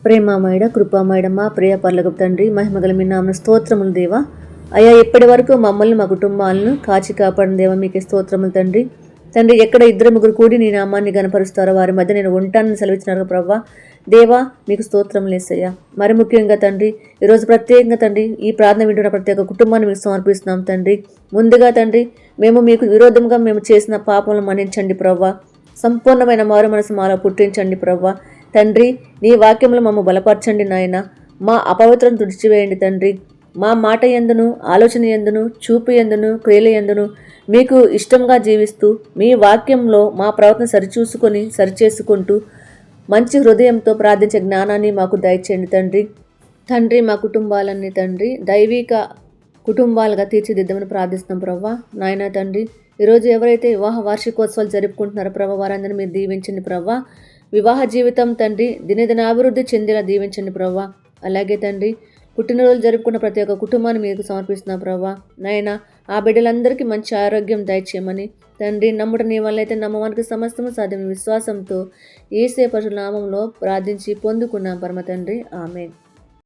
ప్రేమామయుడ కృపామయుడ మా ప్రియ పర్లకు తండ్రి, మహిమగల మీ నామ స్తోత్రములు దేవా. అయ్యా, ఇప్పటి వరకు మమ్మల్ని మా కుటుంబాలను కాచి కాపాడిన దేవా మీకే స్తోత్రములు తండ్రి. తండ్రి, ఎక్కడ ఇద్దరు ముగ్గురు కూడి నీ నామాన్ని గనపరుస్తారో వారి మధ్య నేను ఉంటానని సెలవిచ్చినారు ప్రవ్వా. దేవా మీకు స్తోత్రములు యేసయ్యా. మరి ముఖ్యంగా తండ్రి, ఈరోజు ప్రత్యేకంగా తండ్రి ఈ ప్రార్థన వింటున్న ప్రతి ఒక్క కుటుంబాన్ని మీకు సమర్పిస్తున్నాం తండ్రి. ముందుగా తండ్రి, మేము మీకు విరోధంగా మేము చేసిన పాపములను మన్నించండి ప్రవ్వా. సంపూర్ణమైన మారు మనసు మాలో పుట్టించండి ప్రవ్వా. తండ్రి, నీ వాక్యములు మమ్మ బలపరచండి నాయన. మా అపవిత్రం తుడిచివేయండి తండ్రి. మా మాట ఎందును, ఆలోచన ఎందును, చూపు ఎందును, క్రియల ఎందును మీకు ఇష్టంగా జీవిస్తూ మీ వాక్యంలో మా ప్రవర్తన సరిచేసుకుంటూ మంచి హృదయంతో ప్రార్థించే జ్ఞానాన్ని మాకు దయచేయండి తండ్రి. తండ్రి, మా కుటుంబాలన్నీ తండ్రి దైవిక కుటుంబాలుగా తీర్చిదిద్దామని ప్రార్థిస్తున్నాం ప్రవ్వా. నాయన తండ్రి, ఈరోజు ఎవరైతే వివాహ వార్షికోత్సవాలు జరుపుకుంటున్నారో ప్రభా, వారందరినీ మీరు దీవించండి ప్రవ్వా. వివాహ జీవితం తండ్రి దినదినాభివృద్ధి చెందేలా దీవించండి ప్రవ్వా. అలాగే తండ్రి, పుట్టినరోజు జరుపుకున్న ప్రతి ఒక్క కుటుంబాన్ని మీకు సమర్పిస్తున్నాం ప్రవ్వా. నాయన, ఆ బిడ్డలందరికీ మంచి ఆరోగ్యం దయచేయమని తండ్రి, నమ్ముట నీ వల్ల అయితే నమ్మవానికి సమస్తము సాధ్యం విశ్వాసంతో యేసే పరిశుద్ధ నామములో ప్రార్థించి పొందుకున్నాం పరమ తండ్రి. ఆమేన్.